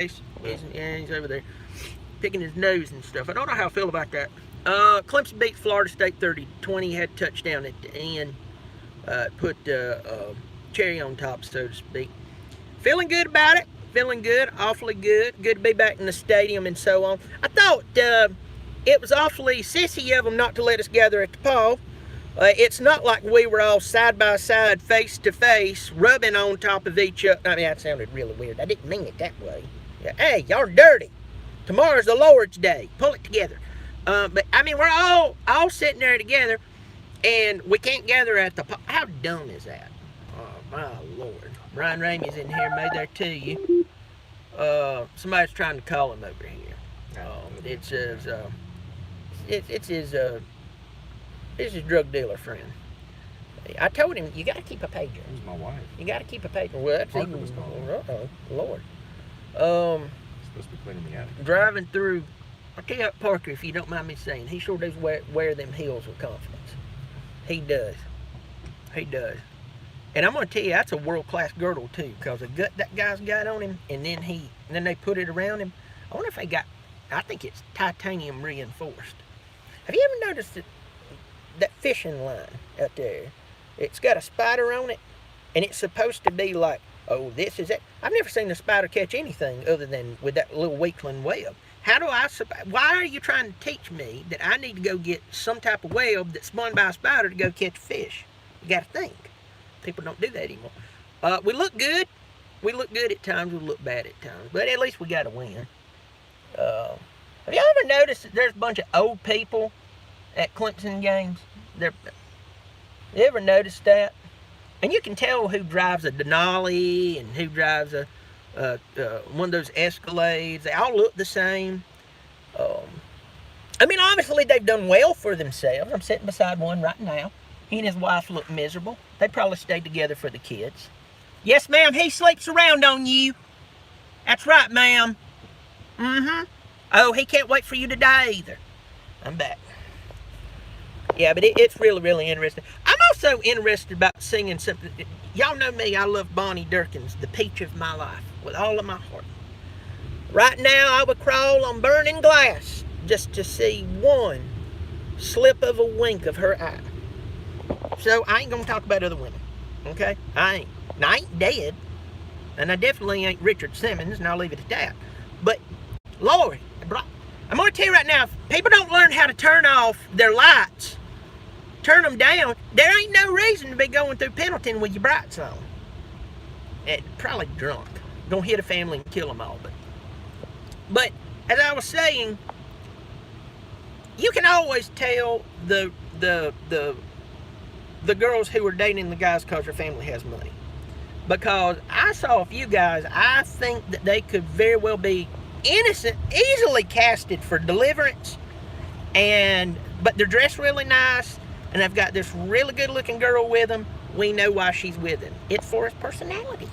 He's over there picking his nose and stuff. I don't know how I feel about that. Clemson beat Florida State 30-20. Had a touchdown at the end. Put cherry on top, so to speak. Feeling good about it. Feeling good, awfully good. Good to be back in the stadium and so on. I thought it was awfully sissy of them not to let us gather at the paw. It's not like we were all side by side, face to face, rubbing on top of each other. I mean, that sounded really weird. I didn't mean it that way. Yeah, hey, y'all are dirty. Tomorrow's the Lord's Day. Pull it together. But I mean, we're all sitting there together, and we can't gather at the paw. How dumb is that? Oh my Lord. Brian Ramey's in here, made there to you. Somebody's trying to call him over here. It's his drug dealer friend. I told him, you got to keep a pager. It was my wife. You got to keep a pager. Well, that's Parker was calling. Uh-oh, Lord. Supposed to be cleaning the attic. Driving through, I'll tell you what, Parker, if you don't mind me saying, he sure does wear them heels with confidence. He does. He does. And I'm going to tell you, that's a world-class girdle, too, because the gut that guy's got on him, and then they put it around him. I wonder if they got, I think it's titanium reinforced. Have you ever noticed that fishing line out there? It's got a spider on it, and it's supposed to be like, oh, this is it. I've never seen a spider catch anything other than with that little weakling web. Why are you trying to teach me that I need to go get some type of web that's spun by a spider to go catch fish? You got to think. People don't do that anymore. We look good. We look good at times. We look bad at times. But at least we got a win. Have you ever noticed that there's a bunch of old people at Clemson games? You ever noticed that? And you can tell who drives a Denali and who drives one of those Escalades. They all look the same. I mean, obviously they've done well for themselves. I'm sitting beside one right now. He and his wife look miserable. They probably stayed together for the kids. Yes, ma'am, he sleeps around on you. That's right, ma'am. Mm-hmm. Oh, he can't wait for you to die either. I'm back. Yeah, but it's really, really interesting. I'm also interested about singing something. Y'all know me, I love Bonnie Dirkens, the peach of my life, with all of my heart. Right now, I would crawl on burning glass just to see one slip of a wink of her eye. So I ain't gonna talk about other women, okay? I ain't. And I ain't dead, and I definitely ain't Richard Simmons, and I'll leave it at that. But, Lord, I'm gonna tell you right now, if people don't learn how to turn off their lights, turn them down, there ain't no reason to be going through Pendleton with your brights on. And probably drunk. Gonna hit a family and kill them all. But as I was saying, you can always tell the girls who are dating the guys because their family has money. Because I saw a few guys, I think that they could very well be innocent, easily casted for Deliverance, but they're dressed really nice, and they've got this really good looking girl with them. We know why she's with him. It's for his personality.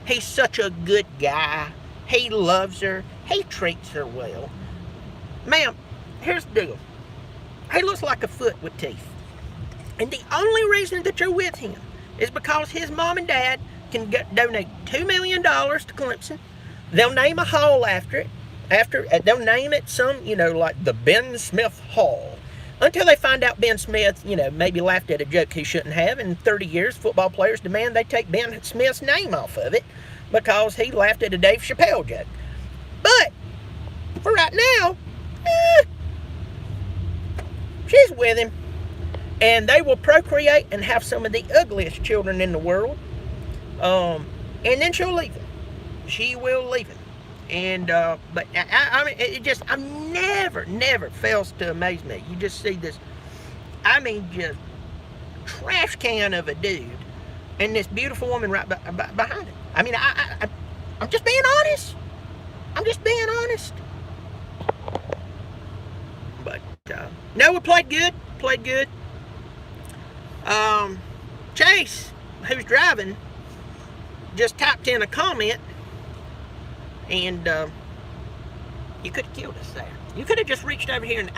He's such a good guy. He loves her. He treats her well. Ma'am, here's the deal. He looks like a foot with teeth. And the only reason that you're with him is because his mom and dad can donate $2 million to Clemson. They'll name a hall after it. They'll name it some, like the Ben Smith Hall. Until they find out Ben Smith, maybe laughed at a joke he shouldn't have. In 30 years, football players demand they take Ben Smith's name off of it because he laughed at a Dave Chappelle joke. But, for right now, she's with him. And they will procreate and have some of the ugliest children in the world. And then she'll leave him. She will leave him. And, but I mean, it just never fails to amaze me. You just see this, just trash can of a dude and this beautiful woman right behind him. I mean, I'm just being honest. I'm just being honest. But, no, we played good. Chase, who's driving, just typed in a comment, and you could have killed us there. You could have just reached over here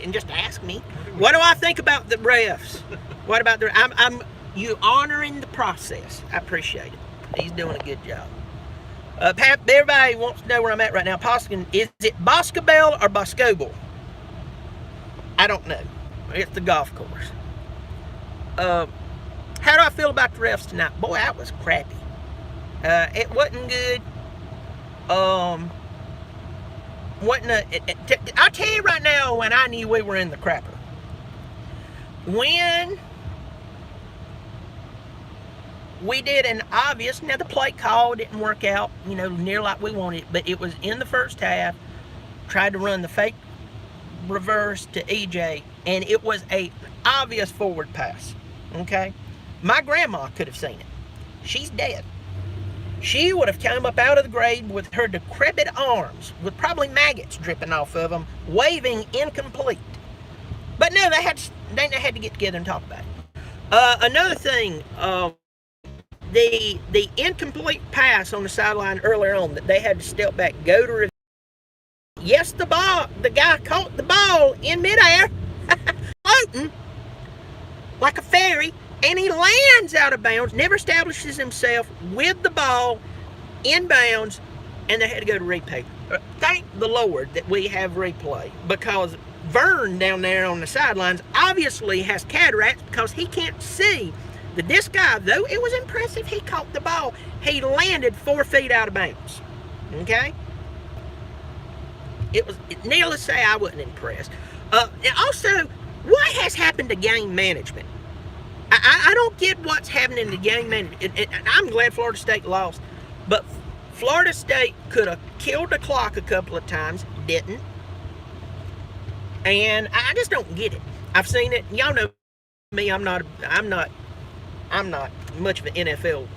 and just asked me, what do I think about the refs? What about you honoring the process? I appreciate it. He's doing a good job. Everybody wants to know where I'm at right now. Is it Boscobel or Boscobel? I don't know. It's the golf course. How do I feel about the refs tonight? Boy, that was crappy. It wasn't good. I'll tell you right now when I knew we were in the crapper. When we did an obvious, now the play call didn't work out, near like we wanted, but it was in the first half, tried to run the fake reverse to EJ, and it was an obvious forward pass, okay? My grandma could have seen it. She's dead. She would have come up out of the grave with her decrepit arms, with probably maggots dripping off of them, waving incomplete. But no, they had to get together and talk about it. Another thing, the incomplete pass on the sideline earlier on that they had to step back, go to review. Yes, the guy caught the ball in midair, floating like a fairy, and he lands out of bounds, never establishes himself with the ball in bounds, and they had to go to replay. Thank the Lord that we have replay, because Vern down there on the sidelines obviously has cataracts because he can't see that this guy, though it was impressive he caught the ball, he landed 4 feet out of bounds. Okay? Needless to say, I wasn't impressed. And also, what has happened to game management? I don't get what's happening to game management. I'm glad Florida State lost, but Florida State could have killed the clock a couple of times, didn't. And I just don't get it. I've seen it. Y'all know me. I'm not much of an NFL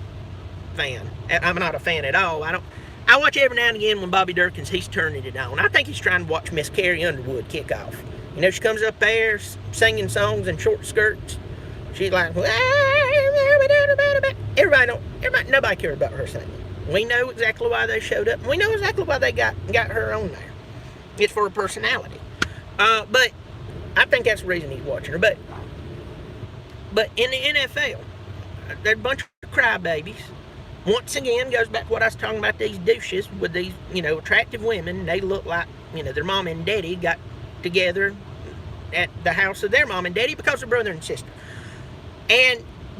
fan. I'm not a fan at all. I watch every now and again when Bobby Dirkens, he's turning it on. I think he's trying to watch Miss Carrie Underwood kick off. She comes up there singing songs in short skirts. She's like, nobody cared about her singing. We know exactly why they showed up. And we know exactly why they got her on there. It's for her personality. But I think that's the reason he's watching her. But in the NFL, they're a bunch of crybabies. Once again, goes back to what I was talking about, these douches with these, attractive women. They look like, their mom and daddy got together at the house of their mom and daddy because they're brother and sister.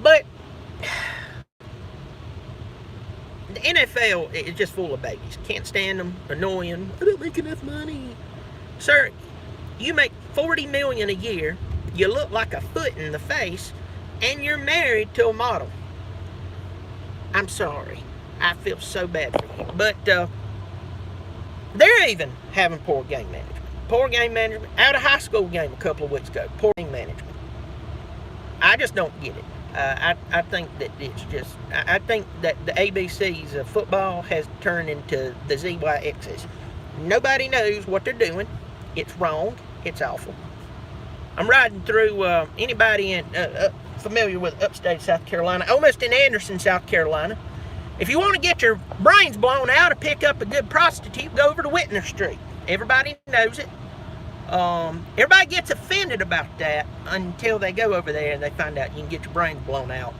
But the NFL is just full of babies. Can't stand them, annoying. I don't make enough money. Sir, you make $40 million a year, you look like a foot in the face, and you're married to a model. I'm sorry. I feel so bad for you. But they're even having poor game management. Poor game management. Out of high school game a couple of weeks ago. Poor game management. I just don't get it. I think that it's just... I think that the ABCs of football has turned into the ZYXs. Nobody knows what they're doing. It's wrong. It's awful. I'm riding through... anybody familiar with upstate South Carolina, almost in Anderson, South Carolina. If you want to get your brains blown out or pick up a good prostitute, go over to Whitner Street. Everybody knows it. Everybody gets offended about that until they go over there and they find out you can get your brains blown out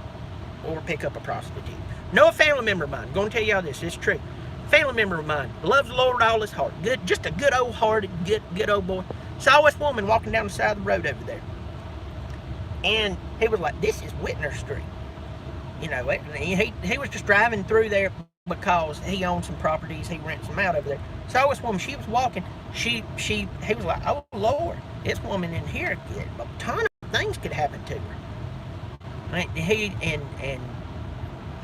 or pick up a prostitute. Know a family member of mine. Going to tell y'all this. It's true. Family member of mine loves the Lord with all his heart. Good, just a good old hearted, good old boy. Saw this woman walking down the side of the road over there. And he was like, this is Whitner Street. He was just driving through there because he owns some properties. He rents them out over there. So this woman, she was walking. He was like, oh, Lord, this woman in here, a ton of things could happen to her. And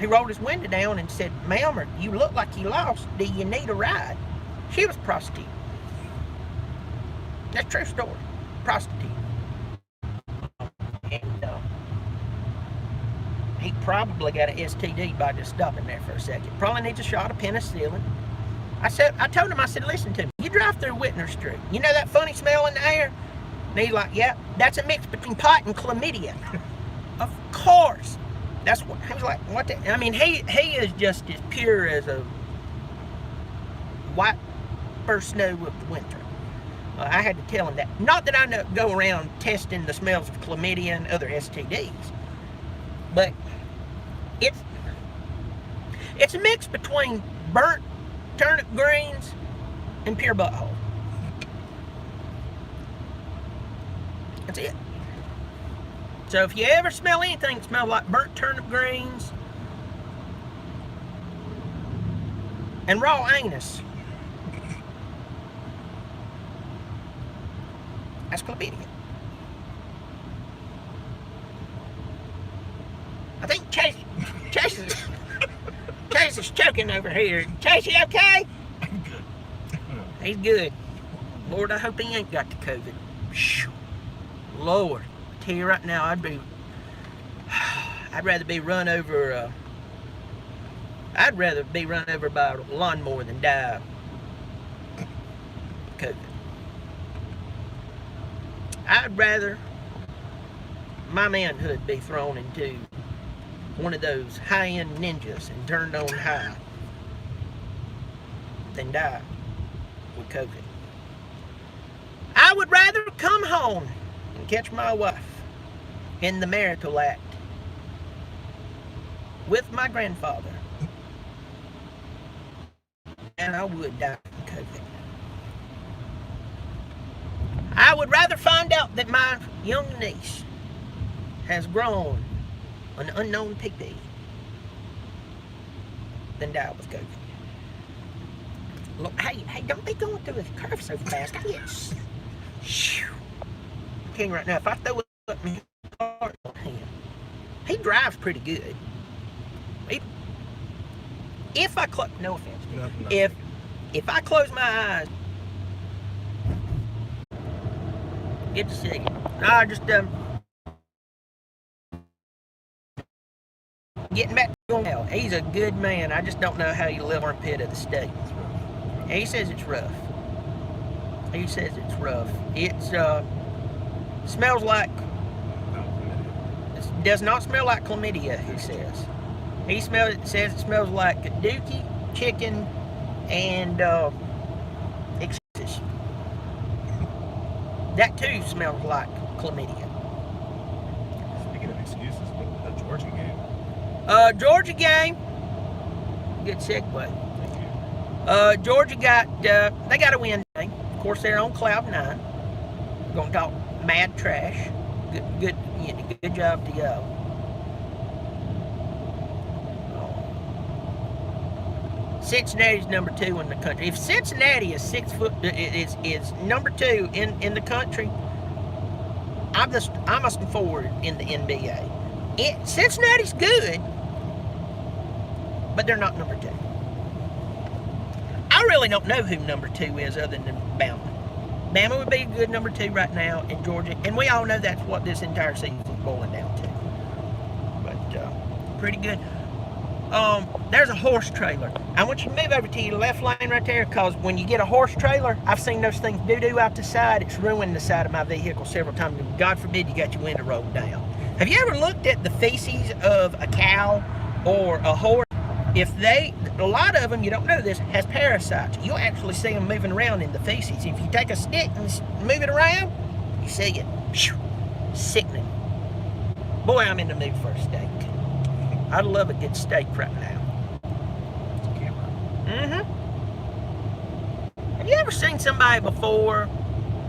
he rolled his window down and said, ma'am, you look like you lost. Do you need a ride? She was a prostitute. That's a true story. Prostitute. And he probably got an STD by just stopping there for a second. Probably needs a shot of penicillin. I told him, listen to me. You drive through Whitner Street. You know that funny smell in the air? And he's like, yeah, that's a mix between pot and chlamydia. Of course. That's what, he was like, what the, I mean, he is just as pure as a white first snow of the winter. I had to tell him that. Not that I go around testing the smells of chlamydia and other STDs, but it's a mix between burnt turnip greens, and pure butthole. That's it. So if you ever smell anything that smells like burnt turnip greens and raw anus, that's chlamydia. I think Chase is choking over here. Chase, you okay? I'm good. He's good. Lord, I hope he ain't got the COVID. Lord, I tell you right now, I'd rather be run over. I'd rather be run over by a lawnmower than die of COVID. I'd rather my manhood be thrown into one of those high-end ninjas and turned on high than die with COVID. I would rather come home and catch my wife in the marital act with my grandfather than I would die from COVID. I would rather find out that my young niece has grown an unknown pee-pee than die with COVID. Look, hey, don't be going through the curve so fast. Yes. King right now, if I throw up my heart on him, he drives pretty good. If I close, no offense, if I close my eyes, get to see. I just getting back to him now. He's a good man. I just don't know how you live in pit of the state. He says it's rough. He says it's rough. It's smells like. It does not smell like chlamydia. He says. Says it smells like dookie, chicken, and excuses. That too smells like chlamydia. Speaking of excuses, the Georgia game. Georgia game. Good segue. Thank you. Georgia they got a win today. Of course, they're on cloud 9. We're gonna talk mad trash. Good job to y'all. Cincinnati's number 2 in the country. If Cincinnati is is number 2 in the country, I'm a forward in the NBA. Cincinnati's good, but they're not number 2. I really don't know who number 2 is other than Bama. Bama would be a good number 2 right now in Georgia, and we all know that's what this entire season is boiling down to. But pretty good. There's a horse trailer. I want you to move over to your left lane right there, because when you get a horse trailer, I've seen those things doo-doo out the side. It's ruined the side of my vehicle several times. God forbid you got your window rolled down. Have you ever looked at the feces of a cow or a horse? A lot of them, you don't know this, has parasites. You'll actually see them moving around in the feces. If you take a stick and move it around, you see it. Sickening. Boy, I'm in the mood for a steak. I'd love a good steak right now. Have you ever seen somebody before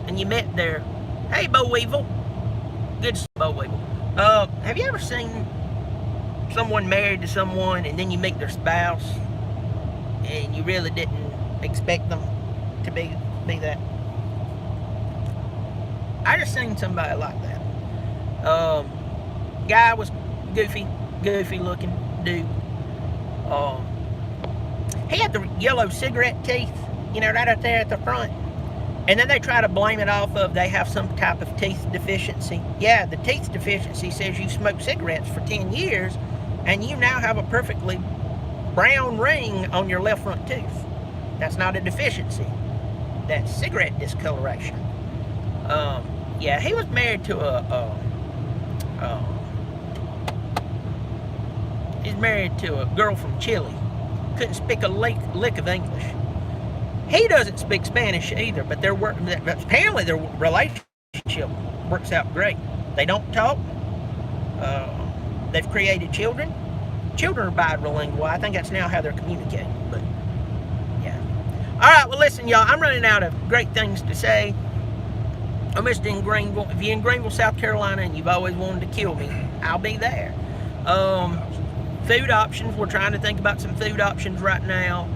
and you met their, hey, Bo Weevil. Good Bo Weevil. Have you ever seen someone married to someone and then you meet their spouse and you really didn't expect them to be that? I just seen somebody like that. Guy was goofy looking dude. He had the yellow cigarette teeth, right out there at the front. And then they try to blame it off of they have some type of teeth deficiency. Yeah, the teeth deficiency says you smoked cigarettes for 10 years and you now have a perfectly brown ring on your left front tooth. That's not a deficiency. That's cigarette discoloration. Yeah, he was married to he's married to a girl from Chile. Couldn't speak a lick of English. He doesn't speak Spanish either, but apparently their relationship works out great. They don't talk. They've created children. Children are bilingual. I think that's now how they're communicating. But right, well, listen, y'all, I'm running out of great things to say. I'm just in Greenville. If you're in Greenville, South Carolina, and you've always wanted to kill me, I'll be there. Food options. We're trying to think about some food options right now.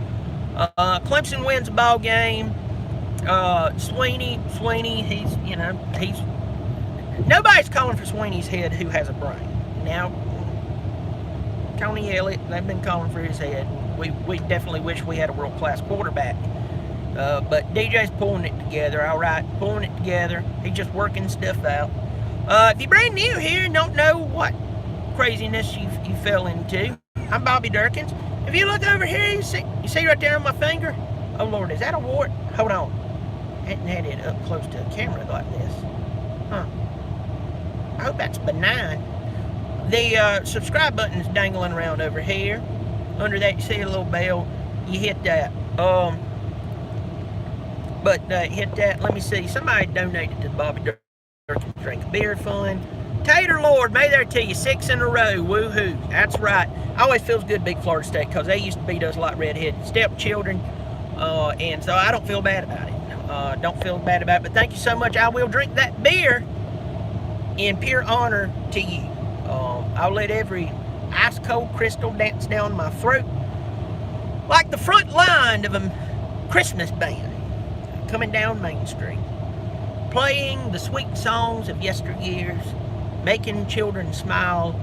Clemson wins a ball game. Sweeney, he's nobody's calling for Sweeney's head who has a brain. Now, Tony Elliott, they've been calling for his head. We definitely wish we had a world-class quarterback. But DJ's pulling it together, all right, pulling it together. He's just working stuff out. If you're brand new here and don't know what craziness you fell into, I'm Bobby Dirkens. If you look over here, you see right there on my finger? Oh, Lord, is that a wart? Hold on. I hadn't had it up close to a camera like this. Huh. I hope that's benign. The subscribe button is dangling around over here. Under that, you see a little bell. You hit that. Hit that. Let me see. Somebody donated to the Bobby Dirkens Drink Beer Fund. Tater Lord, may there to you 6 in a row. Woohoo. That's right. Always feels good being Florida State because they used to beat us like redheaded stepchildren. And so I don't feel bad about it. Don't feel bad about it. But thank you so much. I will drink that beer in pure honor to you. I'll let every ice cold crystal dance down my throat like the front line of a Christmas band coming down Main Street, playing the sweet songs of yesteryears, making children smile,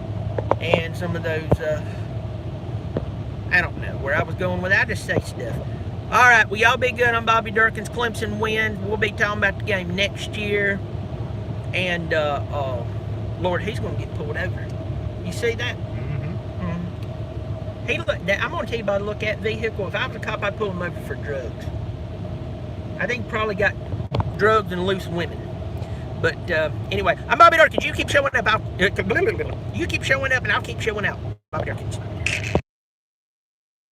and some of those, I don't know where I was going with that. I just say stuff. All right, well, y'all be good. I'm Bobby Dirkens. Clemson wins. We'll be talking about the game next year. And, Lord, he's going to get pulled over. You see that? I'm going to tell you by the look at vehicle. If I was a cop, I'd pull him over for drugs. I think he probably got drugs and loose women. But anyway, I'm Bobby Dirkens. You keep showing up. You keep showing up, and I'll keep showing out. Bobby Dirkens.